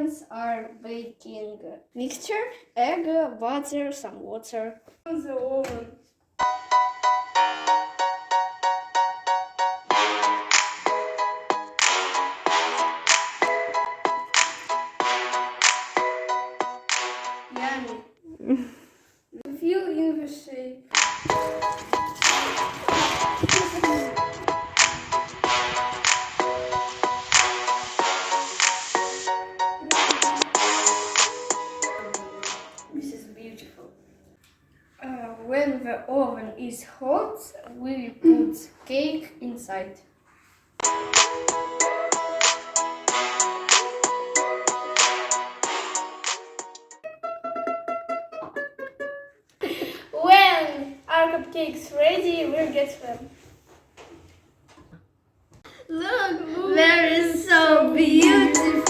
parents are baking mixture, egg, butter, some water. The oven. Yummy. Feel in the shape. This is beautiful. When the oven is hot, we put cake inside. When our cupcakes ready, we'll get them. Look, they're so beautiful.